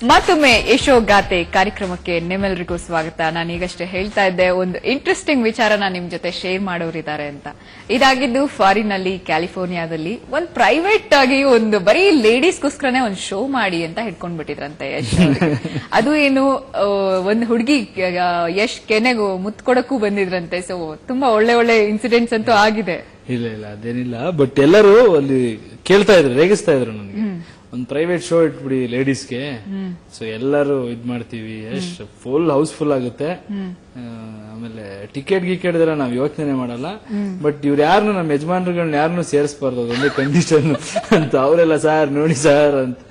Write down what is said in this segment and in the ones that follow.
ಮತ್ತೊಮ್ಮೆ ಯಶೋಗಾಥೆ ಕಾರ್ಯಕ್ರಮಕ್ಕೆ ನಿಮ್ಮೆಲ್ಲರಿಗೂ ಸ್ವಾಗತ. ನಾನು ಈಗಷ್ಟೇ ಹೇಳ್ತಾ ಇದ್ದೆ, ಒಂದು ಇಂಟ್ರೆಸ್ಟಿಂಗ್ ವಿಚಾರನ ನಿಮ್ ಜೊತೆ ಶೇರ್ ಮಾಡೋರಿದ್ದಾರೆ ಅಂತ. ಇದಾಗಿದ್ದು ಫಾರಿನ್ ನಲ್ಲಿ, ಕ್ಯಾಲಿಫೋರ್ನಿಯಾದಲ್ಲಿ ಒಂದು ಪ್ರೈವೇಟ್ ಆಗಿ ಒಂದು ಬರೀ ಲೇಡೀಸ್ಗೋಸ್ಕರನೇ ಒಂದು ಶೋ ಮಾಡಿ ಅಂತ ಹಿಡ್ಕೊಂಡ್ ಬಿಟ್ಟಿದ್ರಂತೆ ಯಶ್. ಅದು ಏನು ಒಂದು ಹುಡುಗಿ ಯಶ್ ಕೆನೆಗೂ ಮುತ್ಕೊಡಕ್ಕೂ ಬಂದಿದ್ರಂತೆ. ಸೊ ತುಂಬಾ ಒಳ್ಳೆ ಒಳ್ಳೆ ಇನ್ಸಿಡೆಂಟ್ಸ್ ಅಂತೂ ಆಗಿದೆ. ಇಲ್ಲ ಇಲ್ಲ ಅದೇನಿಲ್ಲ, ಬಟ್ ಎಲ್ಲರೂ ಅಲ್ಲಿ ಕೇಳ್ತಾ ಇದ್ರು, ರೇಗಿಸ್ತಾ ಇದ್ರು ನನಗೆ, ಒಂದು ಪ್ರೈವೇಟ್ ಶೋ ಇಟ್ಬಿಡಿ ಲೇಡೀಸ್ಗೆ, ಸೊ ಎಲ್ಲರೂ ಇದ್ ಮಾಡ್ತೀವಿ, ಎಷ್ಟು ಫುಲ್ ಹೌಸ್ಫುಲ್ ಆಗುತ್ತೆ, ಆಮೇಲೆ ಟಿಕೆಟ್ ಗಿಕೆಟ್ ಇದೆಲ್ಲ ನಾವ್ ಯೋಚನೆ ಮಾಡಲ್ಲ, ಬಟ್ ಇವ್ರು ಯಾರನ್ನು ನಮ್ಮ ಯಜಮಾನ್ರುಗಳನ್ನ ಯಾರನ್ನು ಸೇರಿಸಬಾರ್ದು, ಅದೊಂದೇ ಕಂಡೀಷನ್ ಅಂತ. ಅವರೆಲ್ಲ ಸಾರ್ ನೋಡಿ ಸಾರ್ ಅಂತ.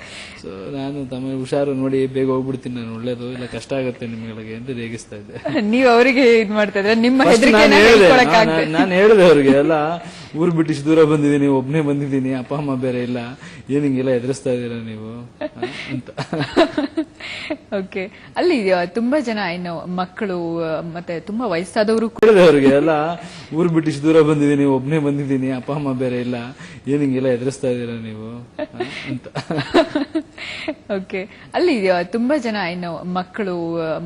ಸೊ ನಾನು ತಮ್ಮ ಹುಷಾರು ನೋಡಿ ಬೇಗ ಹೋಗ್ಬಿಡ್ತೀನಿ ನಾನು, ಒಳ್ಳೇದು ಇಲ್ಲ ಕಷ್ಟ ಆಗುತ್ತೆ ನಿಮ್ಗಳಿಗೆ ಅಂತ ರೇಗಿಸ್ತಾ ಇದ್ದೆ. ನೀವು ಅವರಿಗೆ ಇದ್ ಮಾಡ್ತಾ ಇದ್ರೆ ನಿಮ್ಮ ನಾನು ಹೇಳಿದೆ ಅವ್ರಿಗೆ, ಎಲ್ಲ ಊರ್ ಬಿಟ್ಟು ಇಷ್ಟು ದೂರ ಬಂದಿದ್ದೀನಿ, ಒಬ್ನೇ ಬಂದಿದ್ದೀನಿ, ಅಪ್ಪ ಅಮ್ಮ ಬೇರೆ ಇಲ್ಲ, ಏನ್ ಹಿಂಗೆಲ್ಲ ಎದುರಿಸ್ತಾ ಇದೀರಾ ನೀವು ಅಂತ. ಓಕೆ, ಅಲ್ಲಿ ತುಂಬಾ ಜನ ಇನ್ನು ಮಕ್ಕಳು ಮತ್ತೆ ತುಂಬಾ ವಯಸ್ಸಾದವರು ಹೇಳಿದೆ ಅವ್ರಿಗೆ, ಎಲ್ಲ ಊರ್ ಬಿಟ್ಟು ಇಷ್ಟು ದೂರ ಬಂದಿದ್ದೀನಿ, ಒಬ್ನೇ ಬಂದಿದ್ದೀನಿ, ಅಪ್ಪ ಅಮ್ಮ ಬೇರೆ ಇಲ್ಲ, ಏನ್ ಹಿಂಗೆಲ್ಲ ಎದುರಿಸ್ತಾ ಇದೀರಾ ನೀವು ಅಂತ. ಓಕೆ, ಅಲ್ಲಿ ತುಂಬಾ ಜನ ಇನ್ನು ಮಕ್ಕಳು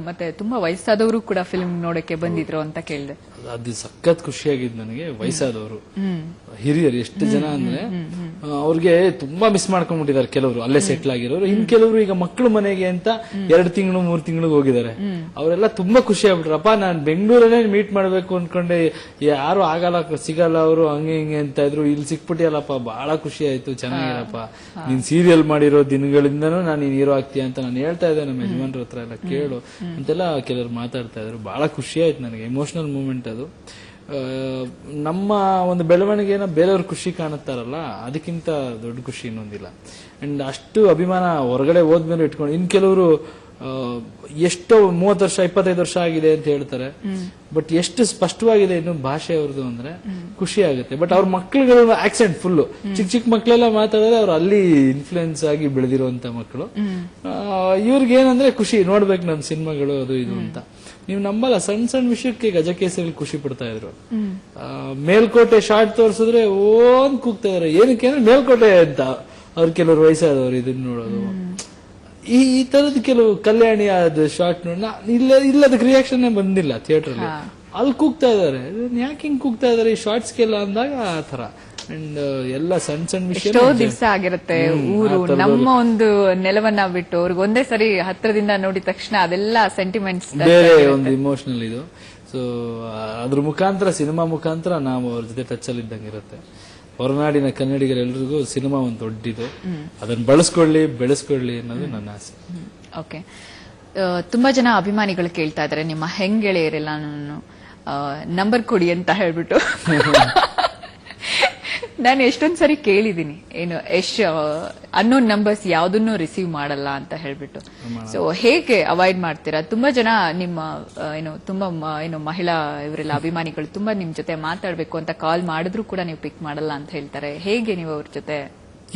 ಮತ್ತೆ ತುಂಬಾ ವಯಸ್ಸಾದವರು ಕೂಡ ಫಿಲ್ಮ್ ನೋಡಕ್ಕೆ ಬಂದಿದ್ರು ಅಂತ ಕೇಳಿದೆ. ಅದು ಸಖತ್ ಖುಷಿಯಾಗಿದ್ ನನಗೆ. ವಯಸ್ಸಾದವರು, ಹಿರಿಯರು ಎಷ್ಟು ಜನ ಅಂದ್ರೆ ಅವ್ರಿಗೆ ತುಂಬಾ ಮಿಸ್ ಮಾಡ್ಕೊಂಡ್ಬಿಟ್ಟಿದ್ದಾರೆ. ಕೆಲವರು ಅಲ್ಲೇ ಸೆಟ್ಲ್ ಆಗಿರೋರು, ಇನ್ ಕೆಲವರು ಈಗ ಮಕ್ಕಳು ಮನೆಗೆ ಅಂತ 2 ತಿಂಗಳು 3 ತಿಂಗಳಿಗೆ ಹೋಗಿದ್ದಾರೆ. ಅವರೆಲ್ಲ ತುಂಬಾ ಖುಷಿ ಆಗ್ಬಿಟ್ರಪ್ಪ, ನಾನ್ ಬೆಂಗಳೂರಲ್ಲೇ ಮೀಟ್ ಮಾಡ್ಬೇಕು ಅನ್ಕೊಂಡೆ, ಯಾರು ಆಗಲ್ಲ, ಸಿಗಲ್ಲ ಅವರು, ಹಂಗೆ ಹಿಂಗೆ ಅಂತ ಇದ್ರು, ಇಲ್ಲಿ ಸಿಕ್ಬಿಟ್ಟಿಯಲ್ಲಪ್ಪ, ಬಹಳ ಖುಷಿ ಆಯ್ತು, ಚೆನ್ನಾಗಿರಪ್ಪ, ನೀನ್ ಸೀರಿಯಲ್ ಮಾಡಿರೋ ದಿನಗಳಿಂದನೂ ನಾನು ನೀನ್ ಹೀರೋ ಆಗ್ತೀಯ ಅಂತ ನಾನು ಹೇಳ್ತಾ ಇದ್ದೆ ನಮ್ಮ ಯಜಮಾನ್ರ ಹತ್ರ ಎಲ್ಲ, ಕೇಳು ಅಂತೆಲ್ಲ ಕೆಲವರು ಮಾತಾಡ್ತಾ ಇದ್ರು. ಬಹಳ ಖುಷಿ ಆಯ್ತು ನನಗೆ, ಎಮೋಷನಲ್ ಮೂಮೆಂಟ್ ಅದು. ನಮ್ಮ ಒಂದು ಬೆಳವಣಿಗೆನ ಬೇರೆಯವ್ರ ಖುಷಿ ಕಾಣುತ್ತಾರಲ್ಲ, ಅದಕ್ಕಿಂತ ದೊಡ್ಡ ಖುಷಿ ಇನ್ನೊಂದಿಲ್ಲ. ಅಂಡ್ ಅಷ್ಟು ಅಭಿಮಾನ ಹೊರಗಡೆ ಹೋದ್ಮೇಲೆ ಇಟ್ಕೊಂಡು, ಇನ್ ಕೆಲವರು ಎಷ್ಟೋ 30 ವರ್ಷ 25 ವರ್ಷ ಆಗಿದೆ ಅಂತ ಹೇಳ್ತಾರೆ, ಬಟ್ ಎಷ್ಟು ಸ್ಪಷ್ಟವಾಗಿದೆ ಇನ್ನು ಭಾಷೆ ಅವ್ರದ್ದು ಅಂದ್ರೆ ಖುಷಿ ಆಗುತ್ತೆ. ಬಟ್ ಅವ್ರ ಮಕ್ಳುಗಳ ಆಕ್ಸೆಂಟ್ ಫುಲ್ ಚಿಕ್ಕ ಚಿಕ್ಕ ಮಕ್ಳೆಲ್ಲ ಮಾತಾಡಿದ್ರೆ ಅವ್ರು ಅಲ್ಲಿ ಇನ್ಫ್ಲುಯೆನ್ಸ್ ಆಗಿ ಬೆಳೆದಿರುವಂತ ಮಕ್ಕಳು. ಇವ್ರಿಗೆ ಏನಂದ್ರೆ ಖುಷಿ, ನೋಡ್ಬೇಕು ನಮ್ ಸಿನಿಮಾಗಳು ಅದು ಇದು ಅಂತ. ನೀವು ನಂಬಲ್ಲ, ಸಣ್ಣ ಸಣ್ಣ ವಿಷಯಕ್ಕೆ ಗಜಕೇಸರಿ ಖುಷಿ ಪಡ್ತಾ ಇದ್ರು. ಮೇಲ್ಕೋಟೆ ಶಾರ್ಟ್ ತೋರಿಸಿದ್ರೆ ಓನ್ ಕೂಗ್ತಾ ಇದಾರೆ, ಏನಕ್ಕೆ ಅಂದ್ರೆ ಮೇಲ್ಕೋಟೆ ಅಂತ. ಅವ್ರು ಕೆಲವರು ವಯಸ್ಸಾದವ್ರು ಇದನ್ನ ನೋಡೋದು, ಈ ತರದ ಕೆಲವು ಕಲ್ಯಾಣಿ ಆದ ಶಾರ್ಟ್ ಇಲ್ಲದಕ್ಕೆ ರಿಯಾಕ್ಷನ್ ಬಂದಿಲ್ಲ ಥಿಯೇಟರ್ ಅಲ್ಲಿ, ಅಲ್ಲಿ ಕೂಗ್ತಾ ಇದಾರೆ, ಯಾಕೆ ಹಿಂಗ್ ಕೂಗ್ತಾ ಇದಾರೆ ಈ ಶಾರ್ಟ್ಸ್ಗೆಲ್ಲ ಅಂದಾಗ ಆ ತರ. ಅಂಡ್ ಎಲ್ಲ ಸಣ್ಣ ಸಣ್ಣ ವಿಷಯ, ಎಷ್ಟೋ ದಿವಸ ಆಗಿರುತ್ತೆ ಊರು, ನಮ್ಮ ಒಂದು ನೆಲವನ್ನ ಬಿಟ್ಟು ಅವ್ರಿಗೆ ಒಂದೇ ಸರಿ ಹತ್ರದಿಂದ ನೋಡಿದ ತಕ್ಷಣ ಅದೆಲ್ಲ ಸೆಂಟಿಮೆಂಟ್ಸ್ ಬೇರೆ ಒಂದು ಇಮೋಷನಲ್ ಇದು. ಸೊ ಅದ್ರ ಮುಖಾಂತರ, ಸಿನಿಮಾ ಮುಖಾಂತರ ನಾವು ಅವ್ರ ಜೊತೆ ಟಚ್ ಅಲ್ಲಿ ಇದ್ದಂಗೆ ಇರುತ್ತೆ. ಹೊರನಾಡಿನ ಕನ್ನಡಿಗರೆಲ್ಲರಿಗೂ ಸಿನಿಮಾ ಒಂದು ದೊಡ್ಡಿದು, ಅದನ್ನ ಬಳಸ್ಕೊಳ್ಳಿ, ಬೆಳೆಸ್ಕೊಳ್ಳಿ ಅನ್ನೋದು ನನ್ನ ಆಸೆ. ಓಕೆ, ತುಂಬಾ ಜನ ಅಭಿಮಾನಿಗಳು ಕೇಳ್ತಾ ಇದಾರೆ, ನಿಮ್ಮ ಹೆಂಗೆಳೆಯರೆಲ್ಲ ನಂಬರ್ ಕೊಡಿ ಅಂತ ಹೇಳ್ಬಿಟ್ಟು. ನಾನು ಎಷ್ಟೊಂದ್ ಸರಿ ಕೇಳಿದೀನಿ, ಏನು ಅನ್ನೋನ್ ನಂಬರ್ಸ್ ಯಾವ್ದನ್ನು ರಿಸೀವ್ ಮಾಡಲ್ಲ ಅಂತ ಹೇಳ್ಬಿಟ್ಟು. ಸೊ ಹೇಗೆ ಅವಾಯ್ಡ್ ಮಾಡ್ತೀರಾ? ತುಂಬಾ ಜನ ನಿಮ್ಮ ತುಂಬಾ ಮಹಿಳಾ ಇವರೆಲ್ಲ ಅಭಿಮಾನಿಗಳು ತುಂಬಾ ನಿಮ್ ಜೊತೆ ಮಾತಾಡ್ಬೇಕು ಅಂತ ಕಾಲ್ ಮಾಡಿದ್ರು ಕೂಡ ನೀವು ಪಿಕ್ ಮಾಡಲ್ಲ ಅಂತ ಹೇಳ್ತಾರೆ. ಹೇಗೆ ನೀವು ಅವ್ರ ಜೊತೆ?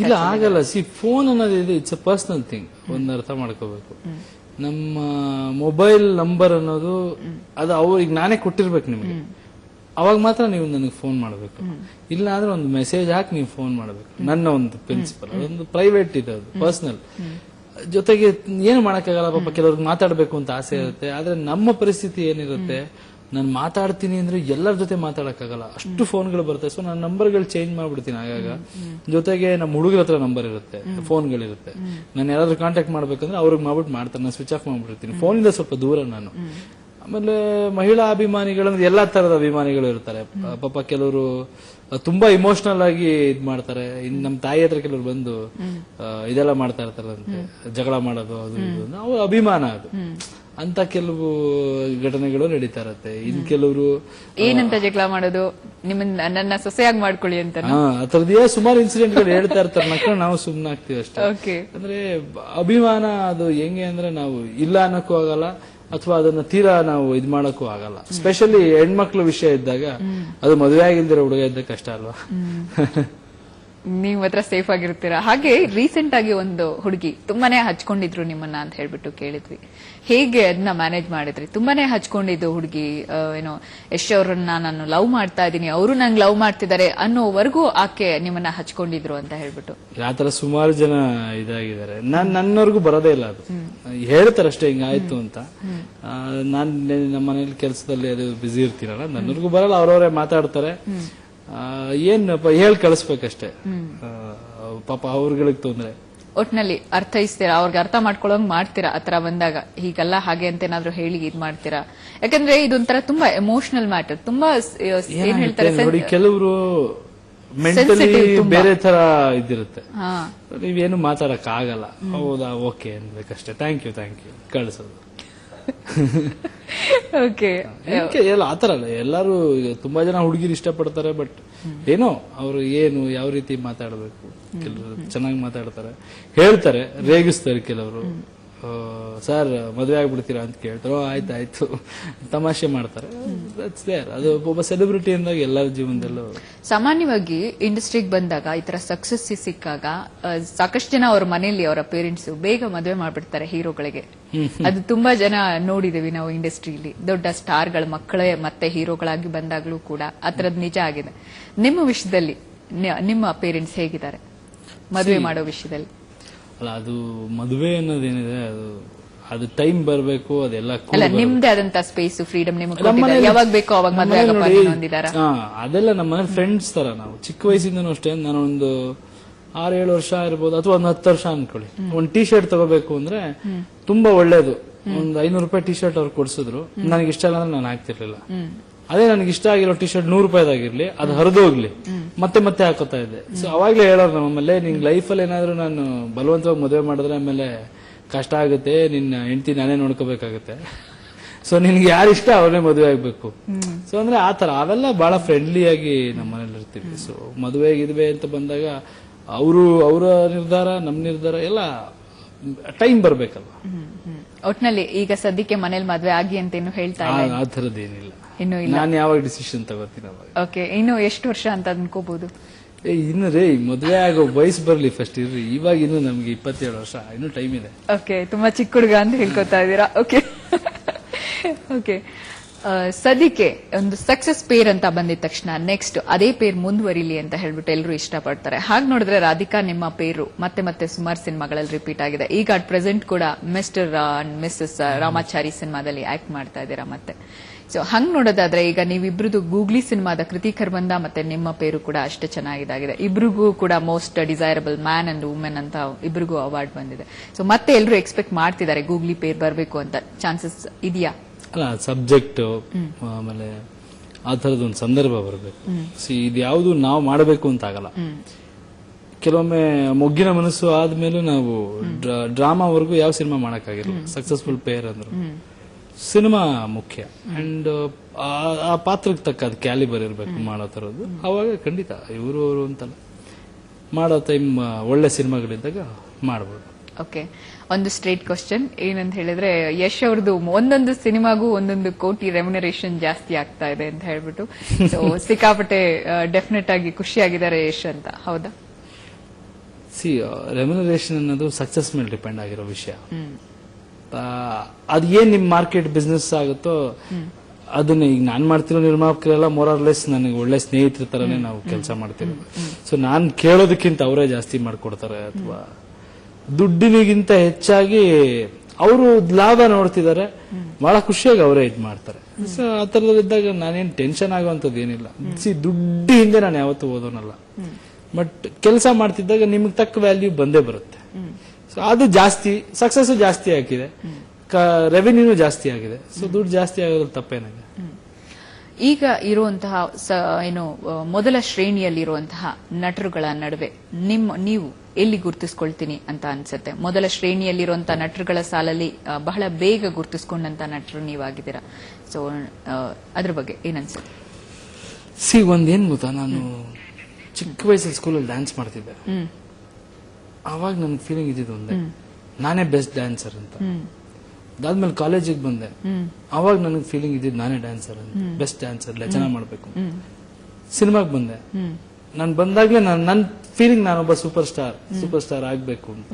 ಇಲ್ಲ, ಆಗಲ್ಲ. ಫೋನ್ ಅನ್ನೋದು ಇಟ್ಸ್ ಅ ಪರ್ಸನಲ್ ಥಿಂಗ್, ಒಂದ್ ಅರ್ಥ ಮಾಡ್ಕೋಬೇಕು. ನಮ್ಮ ಮೊಬೈಲ್ ನಂಬರ್ ಅನ್ನೋದು ಅದು ಅವ್ರಿಗೆ ನಾನೇ ಕೊಟ್ಟಿರ್ಬೇಕು ನಿಮ್ಗೆ, ಅವಾಗ ಮಾತ್ರ ನೀವು ನನಗೆ ಫೋನ್ ಮಾಡಬೇಕು. ಇಲ್ಲ ಅಂದ್ರೆ ಒಂದು ಮೆಸೇಜ್ ಹಾಕಿ ನೀವು ಫೋನ್ ಮಾಡಬೇಕು. ನನ್ನ ಒಂದು ಪ್ರಿನ್ಸಿಪಲ್, ಅದೊಂದು ಪ್ರೈವೇಟ್ ಇದೆ, ಅದು ಪರ್ಸನಲ್. ಜೊತೆಗೆ ಏನು ಮಾಡಕ್ಕಾಗಲ್ಲ ಪಾಪ, ಕೆಲವ್ರಿಗೆ ಮಾತಾಡ್ಬೇಕು ಅಂತ ಆಸೆ ಇರುತ್ತೆ. ಆದ್ರೆ ನಮ್ಮ ಪರಿಸ್ಥಿತಿ ಏನಿರುತ್ತೆ, ನಾನು ಮಾತಾಡ್ತೀನಿ ಅಂದ್ರೆ ಎಲ್ಲರ ಜೊತೆ ಮಾತಾಡಕ್ಕಾಗಲ್ಲ, ಅಷ್ಟು ಫೋನ್ಗಳು ಬರುತ್ತೆ. ಸೊ ನಾನು ನಂಬರ್ಗಳು ಚೇಂಜ್ ಮಾಡ್ಬಿಡ್ತೀನಿ ಆಗಾಗ. ಜೊತೆಗೆ ನಮ್ಮ ಹುಡುಗರ ಹತ್ರ ನಂಬರ್ ಇರುತ್ತೆ, ಫೋನ್ಗಳಿರುತ್ತೆ. ನಾನು ಯಾರಾದ್ರೂ ಕಾಂಟ್ಯಾಕ್ಟ್ ಮಾಡ್ಬೇಕಂದ್ರೆ ಅವ್ರಿಗೆ ಮಾಡ್ಬಿಟ್ಟು ಮಾಡ್ತಾರೆ, ನಾನು ಸ್ವಿಚ್ ಆಫ್ ಮಾಡ್ಬಿಡ್ತೀನಿ. ಫೋನಿಂದ ಸ್ವಲ್ಪ ದೂರ ನಾನು. ಆಮೇಲೆ ಮಹಿಳಾ ಅಭಿಮಾನಿಗಳಂದ್ರೆ ಎಲ್ಲಾ ತರದ ಅಭಿಮಾನಿಗಳು ಇರ್ತಾರೆ ಪಾಪ. ಕೆಲವರು ತುಂಬಾ ಇಮೋಷನಲ್ ಆಗಿ ಇದ್ ಮಾಡ್ತಾರೆ. ನಮ್ ತಾಯಿ ಹತ್ರ ಕೆಲವರು ಬಂದು ಇದೆಲ್ಲ ಮಾಡ್ತಾ ಇರ್ತಾರಂತೆ, ಜಗಳ ಮಾಡೋದು ಅದು ಇದು, ಅವ್ರ ಅಭಿಮಾನ ಅದು. ಅಂತ ಕೆಲವು ಘಟನೆಗಳು ನಡೀತಾ ಇರತ್ತೆ. ಇನ್ ಕೆಲವರು ಏನಂತ ಜಗಳ ಮಾಡೋದು, ನಿಮ್ಮನ್ನ ನನ್ನ ಸೊಸೆಯಾಗಿ ಮಾಡ್ಕೊಳ್ಳಿ ಅಂತ, ಆ ತರದೇ ಸುಮಾರು ಇನ್ಸಿಡೆಂಟ್ ಗಳು ಹೇಳ್ತಾ ಇರ್ತಾರೆ. ಮಕ್ಕಳು ನಾವು ಸುಮ್ಮನೆ ಆಗ್ತೀವಿ ಅಷ್ಟೇ. ಅಂದ್ರೆ ಅಭಿಮಾನ ಅದು ಹೆಂಗೆ ಅಂದ್ರೆ, ನಾವು ಇಲ್ಲ ಅನ್ನಕ್ಕೂ ಆಗಲ್ಲ, ಅಥವಾ ಅದನ್ನ ತೀರಾ ನಾವು ಇದ್ ಮಾಡಕ್ಕೂ ಆಗಲ್ಲ. ಸ್ಪೆಷಲಿ ಹೆಣ್ಮಕ್ಳು ವಿಷಯ ಇದ್ದಾಗ, ಅದು ಮದುವೆ ಆಗಿಲ್ದಿರೋ ಹುಡುಗ ಇದ್ದಾಗ ಕಷ್ಟ ಅಲ್ವಾ. ನೀವ್ ಮಾತ್ರ ಸೇಫ್ ಆಗಿರ್ತೀರಾ. ಹಾಗೆ ರೀಸೆಂಟ್ ಆಗಿ ಒಂದು ಹುಡುಗಿ ತುಂಬಾನೇ ಹಚ್ಕೊಂಡಿದ್ರು ನಿಮ್ಮನ್ನ ಅಂತ ಹೇಳ್ಬಿಟ್ಟು ಕೇಳಿದ್ವಿ. ಹೇಗೆ ಅದನ್ನ ಮ್ಯಾನೇಜ್ ಮಾಡಿದ್ರಿ? ತುಂಬಾನೇ ಹಚ್ಕೊಂಡಿದ್ದು ಹುಡುಗಿ, ಏನೋ ಯಶ್ ಅವ್ರನ್ನ ನಾನು ಲವ್ ಮಾಡ್ತಾ ಇದ್ದೀನಿ, ಅವರು ನಂಗೆ ಲವ್ ಮಾಡ್ತಿದ್ದಾರೆ ಅನ್ನೋವರೆಗೂ ಆಕೆ ನಿಮ್ಮನ್ನ ಹಚ್ಕೊಂಡಿದ್ರು ಅಂತ ಹೇಳ್ಬಿಟ್ಟು. ಆತರ ಸುಮಾರು ಜನ ಇದಾಗಿದ್ದಾರೆ. ನನ್ನವರೆಗೂ ಬರೋದೇ ಇಲ್ಲ. ಅದು ಹೇಳ್ತಾರೆ ಅಷ್ಟೇ ಹಿಂಗಾಯ್ತು ಅಂತ. ನಾನ್ ನಮ್ಮ ಮನೇಲಿ ಕೆಲಸದಲ್ಲಿ ಅದು ಬಿಸಿ ಇರ್ತೀನಲ್ಲ, ನನ್ನವರೆಗೂ ಬರಲ್ಲ. ಅವ್ರವರೇ ಮಾತಾಡ್ತಾರೆ. ಏನಪ್ಪ ಹೇಳಿ ಕಳಿಸ್ಬೇಕಷ್ಟೇ. ಪಾಪ ಅವ್ರಗಳಿಗೆ ತೊಂದ್ರೆ. ಒಟ್ನಲ್ಲಿ ಅರ್ಥೈಸ್ತೀರಾ, ಅವ್ರಿಗೆ ಅರ್ಥ ಮಾಡ್ಕೊಳ್ಳೋಂಗ್ ಮಾಡ್ತೀರಾ ಆತರ ಬಂದಾಗ? ಹೀಗಲ್ಲ ಹಾಗೆ ಅಂತ ಏನಾದ್ರು ಹೇಳಿ ಇದ್ ಮಾಡ್ತೀರಾ? ಯಾಕಂದ್ರೆ ಇದೊಂಥರ ತುಂಬಾ ಎಮೋಷನಲ್ ಮ್ಯಾಟರ್. ತುಂಬಾ ಏನ್ ಹೇಳ್ತಾರೆ ನೋಡಿ, ಕೆಲವರು ಮೆಂಟಲಿ ಬೇರೆ ತರ ಇದಿರುತ್ತೆ. ನೀವೇನು ಮಾತಾಡಕ್ ಆಗಲ್ಲ. ಹೌದಾ, ಓಕೆ ಅನ್ಬೇಕಷ್ಟೇ. ಥ್ಯಾಂಕ್ ಯು ಕಳಿಸೋದು. ಓಕೆ, ಎಲ್ಲ ಆತರ ಅಲ್ಲ. ಎಲ್ಲಾರು ತುಂಬಾ ಜನ ಹುಡುಗಿರು ಇಷ್ಟಪಡ್ತಾರೆ. ಬಟ್ ಏನೋ ಅವ್ರು ಏನು ಯಾವ ರೀತಿ ಮಾತಾಡಬೇಕು, ಕೆಲವರು ಚೆನ್ನಾಗಿ ಮಾತಾಡ್ತಾರೆ, ಹೇಳ್ತಾರೆ, ರೇಗಿಸ್ತಾರೆ. ಕೆಲವರು ಸರ್ ಮದುವೆ ಆಗ್ಬಿಡ್ತೀರಾ ಅಂತ ಕೇಳ್ತಾರೆ. ಆಯ್ತಾಯ್ತು ತಮಾಷೆ ಮಾಡ್ತಾರೆ. ಅದು ಒಬ್ಬ ಸೆಲೆಬ್ರಿಟಿ ಅಂದಾಗ ಎಲ್ಲರ ಜೀವನದಲ್ಲೂ. ಸಾಮಾನ್ಯವಾಗಿ ಇಂಡಸ್ಟ್ರಿಗೆ ಬಂದಾಗ ಈ ತರ ಸಕ್ಸಸ್ ಸಿಕ್ಕಾಗ ಸಾಕಷ್ಟು ಜನ ಅವ್ರ ಮನೆಯಲ್ಲಿ ಅವರ ಪೇರೆಂಟ್ಸ್ ಬೇಗ ಮದುವೆ ಮಾಡ್ಬಿಡ್ತಾರೆ ಹೀರೋಗಳಿಗೆ. ಅದು ತುಂಬಾ ಜನ ನೋಡಿದೀವಿ ನಾವು ಇಂಡಸ್ಟ್ರಿಯಲ್ಲಿ. ದೊಡ್ಡ ಸ್ಟಾರ್ಗಳ ಮಕ್ಕಳೇ ಮತ್ತೆ ಹೀರೋಗಳಾಗಿ ಬಂದಾಗ್ಲೂ ಕೂಡ ಆತರದ್ ನಿಜ ಆಗಿದೆ. ನಿಮ್ಮ ವಿಷಯದಲ್ಲಿ ನಿಮ್ಮ ಪೇರೆಂಟ್ಸ್ ಹೇಗಿದ್ದಾರೆ ಮದುವೆ ಮಾಡೋ ವಿಷಯದಲ್ಲಿ? ಅಲ್ಲ, ಅದು ಮದುವೆ ಅನ್ನೋದೇನಿದೆ, ಅದು ಟೈಮ್ ಬರಬೇಕು. ಅದೆಲ್ಲ ಅಲ್ಲ, ನಿಮ್ದೇ ಆದಂತ ಸ್ಪೇಸ್, ಫ್ರೀಡಮ್ ನಿಮ್ಗೆ ಯಾವಾಗ ಬೇಕೋ ಅವಾಗ ಮದುವೆ ಹೊಂದಿದಾರ. ಅದೆಲ್ಲ ನಮ್ಮ ಮನೆ ಫ್ರೆಂಡ್ಸ್ ತರ. ನಾವು ಚಿಕ್ಕ ವಯಸ್ಸಿಂದನೂ ಅಷ್ಟೇ. ನಾನೊಂದು 6-7 ವರ್ಷ ಇರ್ಬೋದು, ಅಥವಾ ಒಂದು 10 ವರ್ಷ ಅನ್ಕೊಳ್ಳಿ. ಒಂದು ಟೀ ಶರ್ಟ್ ತಗೋಬೇಕು ಅಂದ್ರೆ ತುಂಬಾ ಒಳ್ಳೇದು. ಒಂದು 500 ರೂಪಾಯಿ ಟೀ ಶರ್ಟ್ ಅವ್ರು ಕೊಡ್ಸಿದ್ರು. ನನಗೆ ಇಷ್ಟ ಇಲ್ಲ ಅಂದ್ರೆ ನಾನು ಹಾಕ್ತಿರ್ಲಿಲ್ಲ. ಅದೇ ನನಗೆ ಇಷ್ಟ ಆಗಿರೋ ಟಿ ಶರ್ಟ್ 100 ರೂಪಾಯಿದಾಗಿರ್ಲಿ, ಅದು ಹರಿದೋಗ್ಲಿ, ಮತ್ತೆ ಹಾಕೋತಾ ಇದ್ದೆ. ಸೊ ಅವಾಗ್ಲೇ ಹೇಳೋರು ನಮ್ಮಲ್ಲೇ, ನಿಂಗ್ ಲೈಫಲ್ಲಿ ಏನಾದ್ರು ನಾನು ಬಲವಂತವಾಗಿ ಮದುವೆ ಮಾಡಿದ್ರೆ ಆಮೇಲೆ ಕಷ್ಟ ಆಗುತ್ತೆ, ನಿನ್ನ ಹೆಂಡತಿ ನಾನೇ ನೋಡ್ಕೋಬೇಕಾಗತ್ತೆ. ಸೊ ನಿನ್ಗೆ ಯಾರು ಇಷ್ಟ ಅವ್ರನ್ನೇ ಮದುವೆ ಆಗ್ಬೇಕು. ಸೊ ಅಂದ್ರೆ ಆತರ ಅವೆಲ್ಲ ಬಹಳ ಫ್ರೆಂಡ್ಲಿ ಆಗಿ ನಮ್ಮ ಮನೇಲಿ ಇರ್ತೀವಿ. ಸೊ ಮದುವೆ ಗಿದುವೆ ಅಂತ ಬಂದಾಗ ಅವರ ನಿರ್ಧಾರ, ನಮ್ ನಿರ್ಧಾರ ಎಲ್ಲ ಟೈಮ್ ಬರ್ಬೇಕಲ್ವ. ಒಟ್ನಲ್ಲಿ ಈಗ ಸದ್ಯಕ್ಕೆ ಮನೇಲಿ ಮದ್ವೆ ಆಗಿ ಅಂತ ಏನು ಹೇಳ್ತಾ ಇಲ್ಲ? ಆ ಥರದ್ದೇನಿಲ್ಲ, ಇನ್ನು ಇಲ್ಲ. ನಾನು ಯಾವಾಗ ಡಿಸಿಷನ್ ತಗೋತೀನಿ ಅವಾಗ. ಓಕೆ, ಇನ್ನು ಎಷ್ಟು ವರ್ಷ ಅಂತ ಅನ್ಕೋಬಹುದು? ಇನ್ನು ರೀ ಮದ್ವೆ ಆಗೋ ವಯಸ್ಸು ಬರ್ಲಿ ಫಸ್ಟ್ ಇರ್ರಿ. ಇವಾಗ ಇನ್ನು ನಮ್ಗೆ 27 ವರ್ಷ, ಇನ್ನು ಟೈಮ್ ಇದೆ. ಓಕೆ, ತುಂಬಾ ಚಿಕ್ಕ ಹುಡುಗ ಅಂತ ಹೇಳ್ಕೊತಾ ಇದ್ದೀರಾ. ಓಕೆ ಓಕೆ, ಸದ್ಯಕ್ಕೆ ಒಂದು ಸಕ್ಸಸ್ ಪೇರ್ ಅಂತ ಬಂದಿದ ತಕ್ಷಣ ನೆಕ್ಸ್ಟ್ ಅದೇ ಪೇರ್ ಮುಂದುವರಿಲಿ ಅಂತ ಹೇಳ್ಬಿಟ್ಟು ಎಲ್ಲರೂ ಇಷ್ಟಪಡ್ತಾರೆ. ಹಾಗೆ ನೋಡಿದ್ರೆ ರಾಧಿಕಾ ನಿಮ್ಮ ಪೇರು ಮತ್ತೆ ಸುಮಾರು ಸಿನಿಮಾಗಳಲ್ಲಿ ರಿಪೀಟ್ ಆಗಿದೆ. ಈಗ ಅಟ್ ಪ್ರೆಸೆಂಟ್ ಕೂಡ ಮಿಸ್ಟರ್ ಅಂಡ್ ಮಿಸ್ಸಸ್ ರಾಮಾಚಾರಿ ಸಿನಿಮಾದಲ್ಲಿ ಆಕ್ಟ್ ಮಾಡ್ತಾ ಇದ್ದೀರಾ ಮತ್ತೆ. ಸೊ ಹಂಗ್ ನೋಡೋದಾದ್ರೆ ಈಗ ನೀವಿಬ್ರದ್ದು ಗೂಗ್ಲಿ ಸಿನಿಮಾದ ಕೃತಿಕರ್ ಬಂದ ಮತ್ತೆ ನಿಮ್ಮ ಪೇರು ಕೂಡ ಅಷ್ಟೇ ಚೆನ್ನಾಗಿದಾಗಿದೆ. ಇಬ್ರಿಗೂ ಕೂಡ most desirable man and women ಅಂತ ಇಬ್ರಿಗೂ ಅವಾರ್ಡ್ ಬಂದಿದೆ. ಸೊ ಮತ್ತೆ ಎಲ್ಲರೂ ಎಕ್ಸ್ಪೆಕ್ಟ್ ಮಾಡ್ತಿದ್ದಾರೆ ಗೂಗ್ಲಿ ಪೇರ್ ಬರಬೇಕು ಅಂತ. ಚಾನ್ಸಸ್ ಇದೆಯಾ? ಅಲ್ಲ, ಸಬ್ಜೆಕ್ಟ್ ಆಮೇಲೆ ಆ ತರದೊಂದು ಸಂದರ್ಭ ಬರಬೇಕು. ಇದು ಯಾವುದು ನಾವು ಮಾಡಬೇಕು ಅಂತ ಆಗಲ್ಲ. ಕೆಲವೊಮ್ಮೆ ಮೊಗ್ಗಿನ ಮನಸ್ಸು ಆದ್ಮೇಲೂ ನಾವು ಡ್ರಾಮಾವರೆಗೂ ಯಾವ ಸಿನಿಮಾ ಮಾಡಕ್ಕಾಗಿಲ್ಲ. ಸಕ್ಸಸ್ಫುಲ್ ಪೇರ್ ಅಂದ್ರು ಸಿನಿಮಾ ಮುಖ್ಯ. ಅಂಡ್ ಆ ಪಾತ್ರಕ್ಕೆ ತಕ್ಕ ಅದು ಕ್ಯಾಲಿಬರ್ ಇರಬೇಕು ಮಾಡೋ ತರದ್ದು. ಅವಾಗ ಖಂಡಿತ ಇವರು ಅಂತಲ್ಲ, ಮಾಡೋ ಟೈಮ್ ಒಳ್ಳೆ ಸಿನಿಮಾಗಳಿದ್ದಾಗ ಮಾಡಬಹುದು. ಓಕೆ, ಒಂದು ಸ್ಟ್ರೇಟ್ ಕ್ವಶನ್ ಏನಂತ ಹೇಳಿದ್ರೆ, ಯಶ್ ಅವ್ರದ್ದು ಒಂದೊಂದು ಸಿನಿಮಾಗೂ 1 ಕೋಟಿ ರೆಮ್ಯುನರೇಷನ್ ಜಾಸ್ತಿ ಆಗ್ತಾ ಇದೆ ಅಂತ ಹೇಳ್ಬಿಟ್ಟು. ಸೊ ಸಿಕ್ಕಾಪಟ್ಟೆ ಡೆಫಿನೆಟ್ ಆಗಿ ಖುಷಿಯಾಗಿದ್ದಾರೆ ಯಶ್ ಅಂತ, ಹೌದಾ? ರೆಮ್ಯುನರೇಷನ್ ಅನ್ನೋದು ಸಕ್ಸಸ್ ಮೇಲೆ ಡಿಪೆಂಡ್ ಆಗಿರೋ ವಿಷಯ. ಅದ್ ಏನ್ ನಿಮ್ ಮಾರ್ಕೆಟ್ ಬಿಸ್ನೆಸ್ ಆಗುತ್ತೋ ಅದನ್ನ. ಈಗ ನಾನ್ ಮಾಡ್ತಿರೋ ನಿರ್ಮಾಪಕರೆಲ್ಲ ಮೋರಾರ್ಲೆಸ್ ನನಗೆ ಒಳ್ಳೆ ಸ್ನೇಹಿತರ ತರನೇ ನಾವು ಕೆಲಸ ಮಾಡ್ತಿರೋದು. ಸೊ ನಾನ್ ಕೇಳೋದಕ್ಕಿಂತ ಅವರೇ ಜಾಸ್ತಿ ಮಾಡ್ಕೊಡ್ತಾರೆ, ಅಥವಾ ದುಡ್ಡಿನಿಗಿಂತ ಹೆಚ್ಚಾಗಿ ಅವರು ಲಾಭ ನೋಡ್ತಿದ್ದಾರೆ. ಬಹಳ ಖುಷಿಯಾಗಿ ಅವರೇ ಇದ್ ಮಾಡ್ತಾರೆ. ಸೊ ಆ ತರದಿದ್ದಾಗ ನಾನೇನ್ ಟೆನ್ಷನ್ ಆಗುವಂತದ್ದು ಏನಿಲ್ಲ. ದುಡ್ಡು ಹಿಂದೆ ನಾನು ಯಾವತ್ತೂ ಓದೋನಲ್ಲ. ಬಟ್ ಕೆಲಸ ಮಾಡ್ತಿದ್ದಾಗ ನಿಮ್ಗೆ ತಕ್ಕ ವ್ಯಾಲ್ಯೂ ಬಂದೇ ಬರುತ್ತೆ. ಸೊ ಅದು ಜಾಸ್ತಿ, ಸಕ್ಸಸ್ ಜಾಸ್ತಿ ಆಗಿದೆ, ರೆವೆನ್ಯೂ ಜಾಸ್ತಿ ಆಗಿದೆ. ಸೊ ದುಡ್ಡು ಜಾಸ್ತಿ ಆಗೋದ್ರಲ್ಲಿ ತಪ್ಪೇನಿದೆ. ಈಗ ಇರುವಂತಹ ಏನು ಮೊದಲ ಶ್ರೇಣಿಯಲ್ಲಿರುವಂತಹ ನಟರುಗಳ ನಡುವೆ ನೀವು ಎಲ್ಲಿ ಗುರುತಿಸ್ಕೊಳ್ತೀನಿ ಅಂತ ಅನ್ಸುತ್ತೆ? ಮೊದಲ ಶ್ರೇಣಿಯಲ್ಲಿರುವಂತಹ ನಟರುಗಳ ಸಾಲಲ್ಲಿ ಬಹಳ ಬೇಗ ಗುರುತಿಸ್ಕೊಂಡಂತ ನಟರು ನೀವಾಗಿದ್ದೀರಾ. ಸೊ ಅದ್ರ ಬಗ್ಗೆ ಏನನ್ಸುತ್ತೆ? ಒಂದೇನ್ ಗೊತ್ತಾ, ನಾನು ಚಿಕ್ಕ ವಯಸ್ಸಲ್ಲಿ ಸ್ಕೂಲಲ್ಲಿ ಡ್ಯಾನ್ಸ್ ಮಾಡ್ತಿದ್ದೆ. ಅವಾಗ ನನ್ ಫೀಲಿಂಗ್ ಇದ್ದಿದ್ದು ಒಂದೇ, ನಾನೇ ಬೆಸ್ಟ್ ಡ್ಯಾನ್ಸರ್ ಅಂತ. ಅದಾದ್ಮೇಲೆ ಕಾಲೇಜಿಗೆ ಬಂದೆ, ಅವಾಗ ನನಗೆ ಫೀಲಿಂಗ್ ಇದ್ದಿದ್ದು ನಾನೇ ಡ್ಯಾನ್ಸರ್ ಅಂತ, ಬೆಸ್ಟ್ ಡ್ಯಾನ್ಸರ್, ಚೆನ್ನಾಗಿ ಮಾಡ್ಬೇಕು. ಸಿನಿಮಾಗ್ ಬಂದೆ, ನಾನು ಬಂದಾಗ್ಲೇ ನನ್ನ ಫೀಲಿಂಗ್ ನಾನೊಬ್ಬ ಸೂಪರ್ ಸ್ಟಾರ್ ಆಗ್ಬೇಕು ಅಂತ.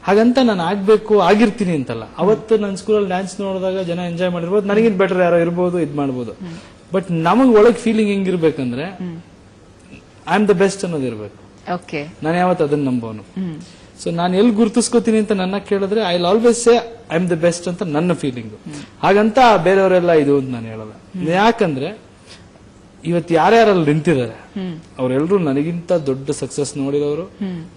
ಹಾಗಂತ ನಾನು ಆಗ್ಬೇಕು ಆಗಿರ್ತೀನಿ ಅಂತಲ್ಲ. ಅವತ್ತು ನನ್ನ ಸ್ಕೂಲಲ್ಲಿ ಡ್ಯಾನ್ಸ್ ನೋಡಿದಾಗ ಜನ ಎಂಜಾಯ್ ಮಾಡಿರ್ಬೋದು, ನನಗಿಂತ ಬೆಟರ್ ಯಾರೋ ಇರ್ಬೋದು, ಇದ್ ಮಾಡ್ಬೋದು. ಬಟ್ ನಮಗ್ ಒಳಗ್ ಫೀಲಿಂಗ್ ಹೆಂಗಿರ್ಬೇಕಂದ್ರೆ ಐ ಆಮ್ ದ ಬೆಸ್ಟ್ ಅನ್ನೋದು ಇರ್ಬೇಕು. ಓಕೆ, ನಾನು ಯಾವತ್ತು ಅದನ್ನ ನಂಬೋನು. ಸೊ ನಾನು ಎಲ್ಲಿ ಗುರುತಿಸ್ಕೋತೀನಿ ಅಂತ ನನ್ನ ಕೇಳಿದ್ರೆ I will always say I am the best ಅಂತ ನನ್ನ ಫೀಲಿಂಗ್. ಹಾಗಂತ ಬೇರೆಯವರೆಲ್ಲ ಇದು ಅಂತ ನಾನು ಹೇಳಲ್ಲ. ಯಾಕಂದ್ರೆ ಇವತ್ತು ಯಾರ್ಯಾರಲ್ಲಿ ನಿಂತಿದ್ದಾರೆ ಅವರೆಲ್ಲರೂ ನನಗಿಂತ ದೊಡ್ಡ ಸಕ್ಸಸ್ ನೋಡಿರೋರು,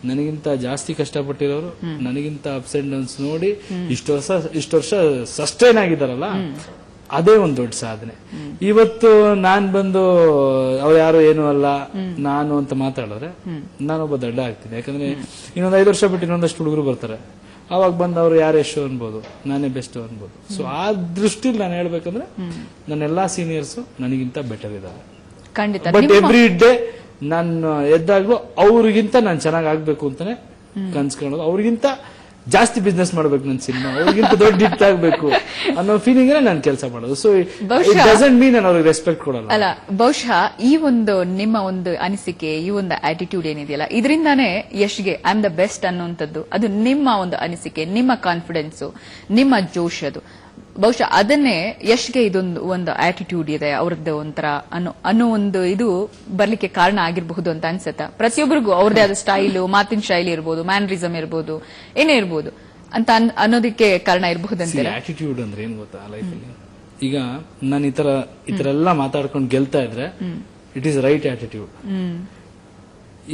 ನನಗಿಂತ ಜಾಸ್ತಿ ಕಷ್ಟಪಟ್ಟಿರೋರು, ನನಗಿಂತ ಅಪ್ಸ್ ಅಂಡ್ ಡೌನ್ಸ್ ನೋಡಿ ಇಷ್ಟು ವರ್ಷ ಸಸ್ಟೈನ್ ಆಗಿದಾರಲ್ಲ, ಅದೇ ಒಂದು ದೊಡ್ಡ ಸಾಧನೆ. ಇವತ್ತು ನಾನ್ ಬಂದು ಅವ್ರು ಯಾರು ಏನು ಅಲ್ಲ ನಾನು ಅಂತ ಮಾತಾಡಿದ್ರೆ ನಾನೊಬ್ಬ ದಡ್ಡ ಆಗ್ತೀನಿ. ಯಾಕಂದ್ರೆ ಇನ್ನೊಂದು 5 ವರ್ಷ ಬಿಟ್ಟು ಇನ್ನೊಂದಷ್ಟು ಹುಡುಗರು ಬರ್ತಾರೆ, ಅವಾಗ ಬಂದು ಅವ್ರು ಯಾರು ಎಷ್ಟು ಅನ್ಬೋದು, ನಾನೇ ಬೆಸ್ಟ್ ಅನ್ಬೋದು. ಸೊ ಆ ದೃಷ್ಟಿಲಿ ನಾನು ಹೇಳ್ಬೇಕಂದ್ರೆ ನನ್ನೆಲ್ಲಾ ಸೀನಿಯರ್ಸ್ ನನಗಿಂತ ಬೆಟರ್ ಇದ್ದಾರೆ. ಖಂಡಿತ. ಬಟ್ ಎವ್ರಿ ಡೇ ನಾನು ಎದ್ದಾಗ್ಲೂ ಅವ್ರಿಗಿಂತ ನಾನು ಚೆನ್ನಾಗ್ ಆಗ್ಬೇಕು ಅಂತಾನೆ ಕನ್ಸ್ಕೊಳ್ಳೋದು. ಅವ್ರಿಗಿಂತ ಜಾಸ್ತಿ ಬಿಸ್ನೆಸ್ ಮಾಡ್ಬೇಕು, ನನ್ನ ಸಿನಿಮಾ ಅವ್ರಿಗಿಂತ ದೊಡ್ಡ ಹಿಟ್ ಆಗ್ಬೇಕು ಅನ್ನೋ ಫೀಲಿಂಗ್ ನಾನು ಕೆಲಸ ಮಾಡೋದು. ಸೊ ಇಟ್ ಡಸಂಟ್ ಮೀನ್ ನಾನು ಅವ್ರಿಗೆ ರೆಸ್ಪೆಕ್ಟ್ ಕೊಡಲ್ಲ. ಅಲ್ಲ, ಬಹುಶಃ ಈ ಒಂದು ನಿಮ್ಮ ಒಂದು ಅನಿಸಿಕೆ, ಈ ಒಂದು ಆಟಿಟ್ಯೂಡ್ ಏನಿದೆಯಲ್ಲ, ಇದರಿಂದಾನೇ ಯಶ್ಗೆ ಐ ಆಮ್ ದ ಬೆಸ್ಟ್ ಅನ್ನುವಂಥದ್ದು, ಅದು ನಿಮ್ಮ ಒಂದು ಅನಿಸಿಕೆ, ನಿಮ್ಮ ಕಾನ್ಫಿಡೆನ್ಸ್, ನಿಮ್ಮ ಜೋಶ್, ಅದು ಬಹುಶಃ ಅದನ್ನೇ ಯಶ್ಗೆ ಇದೊಂದು ಒಂದು ಆಟಿಟ್ಯೂಡ್ ಇದೆ ಅವ್ರದ್ದು ಒಂಥರ ಅನ್ನೋ ಒಂದು ಇದು ಬರ್ಲಿಕ್ಕೆ ಕಾರಣ ಆಗಿರಬಹುದು ಅಂತ ಅನ್ಸುತ್ತಾ? ಪ್ರತಿಯೊಬ್ಬರಿಗೂ ಅವ್ರದೇ ಆದ ಸ್ಟೈಲು, ಮಾತಿನ ಶೈಲಿ ಇರ್ಬೋದು, ಮ್ಯಾನರಿಸಮ್ ಇರ್ಬೋದು, ಏನೇ ಇರ್ಬೋದು ಅಂತ ಅನ್ನೋದಕ್ಕೆ ಕಾರಣ ಇರಬಹುದು ಅಂತ. ಆಟಿಟ್ಯೂಡ್ ಅಂದ್ರೆ ಏನ್ ಗೊತ್ತಾ ಲೈಫಲ್ಲಿ? ಈಗ ನಾನು ಈ ತರ ಎಲ್ಲ ಮಾತಾಡ್ಕೊಂಡು ಗೆಲ್ತಾ ಇದ್ರೆ ಇಟ್ ಈಸ್ ರೈಟ್ ಆಟಿಟ್ಯೂಡ್.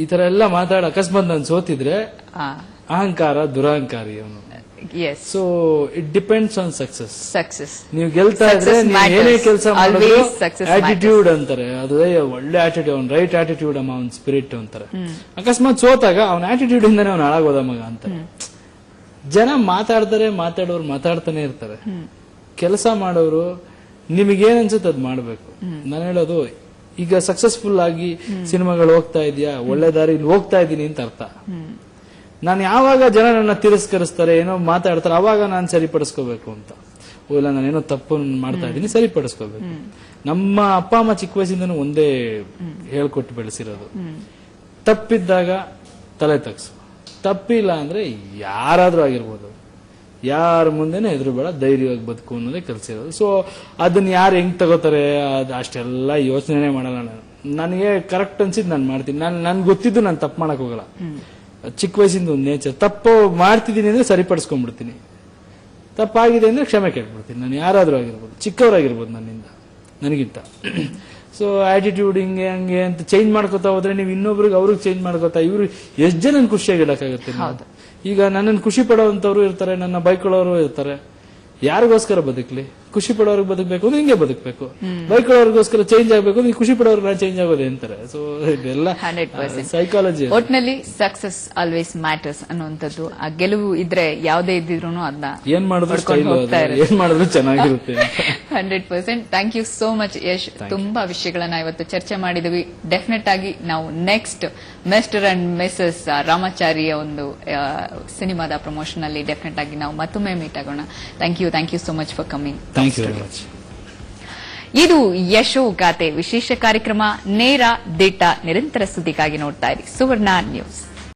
ಈ ತರ ಎಲ್ಲ ಮಾತಾಡ ಅಕಸ್ಮಾತ್ ನಾನು ಸೋತಿದ್ರೆ ಅಹಂಕಾರ, ದುರಹಂಕಾರಿ ಅವನು. So it depends on success. ನೀವು ಗೆಲ್ತಾ ಇದ್ರೆ ನೀವು ಏನೇ ಕೆಲಸ ಮಾಡಿದ್ರು ಆಟಿಟ್ಯೂಡ್ ಅಂತಾರೆ. ಅದು ಒಳ್ಳೆ ಆಟಿಟ್ಯೂಡ್, ಅವ್ನ ರೈಟ್ ಆಟಿಟ್ಯೂಡ್ ಅಮ್ಮ, ಅವ್ನ ಸ್ಪಿರಿಟ್ ಅಂತಾರೆ. ಅಕಸ್ಮಾತ್ ಸೋತಾಗ ಅವ್ನ ಆಟಿಟ್ಯೂಡ್ ಇಂದಾನೆ ಅವ್ನ ಹಾಳಾಗೋದ ಮಗ ಅಂತಾರೆ. ಜನ ಮಾತಾಡೋರು ಮಾತಾಡ್ತಾನೆ ಇರ್ತಾರೆ. ಕೆಲಸ ಮಾಡೋರು ನಿಮಗೇನ್ ಅನ್ಸುತ್ತೆ ಅದ್ ಮಾಡ್ಬೇಕು. ನಾನು ಹೇಳೋದು, ಈಗ ಸಕ್ಸಸ್ಫುಲ್ ಆಗಿ ಸಿನಿಮಾಗಳು ಹೋಗ್ತಾ ಇದೆಯಾ, ಒಳ್ಳೆ ದಾರಿಲಿ ಹೋಗ್ತಾ ಇದೀನಿ ಅಂತ ಅರ್ಥ. ನಾನು ಯಾವಾಗ ಜನ ನನ್ನ ತಿರಸ್ಕರಿಸ್ತಾರೆ, ಏನೋ ಮಾತಾಡ್ತಾರೆ, ಅವಾಗ ನಾನು ಸರಿಪಡಿಸ್ಕೋಬೇಕು ಅಂತ. ಇಲ್ಲ ನಾನೇನೋ ತಪ್ಪು ಮಾಡ್ತಾ ಇದ್ದೀನಿ, ಸರಿಪಡಿಸ್ಕೋಬೇಕು. ನಮ್ಮ ಅಪ್ಪ ಅಮ್ಮ ಚಿಕ್ಕ ವಯಸ್ಸಿಂದನೂ ಒಂದೇ ಹೇಳ್ಕೊಟ್ಟು ಬೆಳೆಸಿರೋದು, ತಪ್ಪಿದ್ದಾಗ ತಲೆ ತಗ್ಸು, ತಪ್ಪಿಲ್ಲ ಅಂದ್ರೆ ಯಾರಾದ್ರೂ ಆಗಿರ್ಬೋದು, ಯಾರ ಮುಂದೆನೆ ಹೆದರಬೇಡ, ಧೈರ್ಯವಾಗಿ ಬದುಕು ಅನ್ನೋದೇ ಕಲ್ಸಿರೋದು. ಸೊ ಅದನ್ನ ಯಾರು ಹೆಂಗ್ ತಗೋತಾರೆ ಅಷ್ಟೆಲ್ಲ ಯೋಚನೆ ಮಾಡಲ್ಲ. ನನಗೆ ಕರೆಕ್ಟ್ ಅನ್ಸಿದ್ ನಾನು ಮಾಡ್ತೀನಿ. ನನ್ಗೆ ಗೊತ್ತಿದ್ದು ನಾನು ತಪ್ಪು ಮಾಡಕ್ ಹೋಗಲ್ಲ. ಚಿಕ್ಕ ವಯಸ್ಸಿಂದ ಒಂದು ನೇಚರ್, ತಪ್ಪು ಮಾಡ್ತಿದ್ದೀನಿ ಅಂದ್ರೆ ಸರಿಪಡಿಸ್ಕೊಂಡ್ಬಿಡ್ತೀನಿ, ತಪ್ಪಾಗಿದೆ ಅಂದ್ರೆ ಕ್ಷಮೆ ಕೇಳ್ಬಿಡ್ತೀನಿ. ನಾನು ಯಾರಾದ್ರೂ ಆಗಿರ್ಬೋದು, ಚಿಕ್ಕವರಾಗಿರ್ಬೋದು ನನಗಿಂತ. ಸೊ ಆಟಿಟ್ಯೂಡ್ ಹಿಂಗೆ ಹಂಗೆ ಅಂತ ಚೇಂಜ್ ಮಾಡ್ಕೋತಾ ಹೋದ್ರೆ ನೀವು ಇನ್ನೊಬ್ರಿಗೆ ಅವ್ರಿಗೆ ಚೇಂಜ್ ಮಾಡ್ಕೋತಾ ಇವ್ರು ಎಷ್ಟು ಜನ ಖುಷಿಯಾಗಿ ಇಡಕ್ಕಾಗತ್ತೆ? ಈಗ ನನ್ನನ್ನು ಖುಷಿ ಪಡೋವಂಥವ್ರು ಇರ್ತಾರೆ, ನನ್ನ ಬೈಕೊಳ್ಳೋರು ಇರ್ತಾರೆ. ಯಾರಿಗೋಸ್ಕರ ಬದುಕಲಿ? ಖುಷಿ ಪಡೋರ್ಗೆ ಬದುಕಬೇಕು ಅಂದ್ರೆ ಹಿಂಗೆ ಬದುಕಬೇಕು. ಬೈಕೊಳ್ಳೋರ್ಗೋಸ್ಕರ ಚೇಂಜ್ ಆಗ್ಬೇಕು, ನೀವು ಖುಷಿ ಪಡೋರ್ಗೆ ನಾನು ಚೇಂಜ್ ಆಗೋದೇ ಅಂತಾರೆ. ಸೊ ಇದೆಲ್ಲ 100% ಸೈಕಾಲಜಿ. ಒಟ್ನಲ್ಲಿ ಸಕ್ಸಸ್ ಆಲ್ವೇಸ್ ಮ್ಯಾಟರ್ಸ್ ಅನ್ನುವಂಥದ್ದು. ಆ ಗೆಲುವು ಇದ್ರೆ ಯಾವುದೇ ಇದ್ದಿದ್ರು ಅದನ್ನ ಏನ್ ಮಾಡಿದ್ರು ಏನ್ ಮಾಡಿದ್ರು ಚೆನ್ನಾಗಿರುತ್ತೆ. 100%. Thank you so much Yash. ತುಂಬಾ ವಿಷಯಗಳನ್ನ ಇವತ್ತು ಚರ್ಚೆ ಮಾಡಿದ್ವಿ. ಡೆಫಿನೆಟ್ ಆಗಿ ನಾವು ನೆಕ್ಸ್ಟ್ ಮಿಸ್ಟರ್ ಅಂಡ್ ಮಿಸಸ್ ರಾಮಾಚಾರಿಯ ಒಂದು ಸಿನಿಮಾದ ಪ್ರಮೋಷನ್ ಅಲ್ಲಿ ಡೆಫಿನೆಟ್ ಆಗಿ ನಾವು ಮತ್ತೊಮ್ಮೆ ಮೀಟ್ ಆಗೋಣ. Thank you so much for coming. Thank you very much. ಇದು ಯಶೋಗಾಥೆ ವಿಶೇಷ ಕಾರ್ಯಕ್ರಮ. ನೇರ ದಿಟ್ಟ ನಿರಂತರ ಸುದ್ದಿಗಾಗಿ ನೋಡ್ತಾ ಇರಿ ಸುವರ್ಣ ನ್ಯೂಸ್.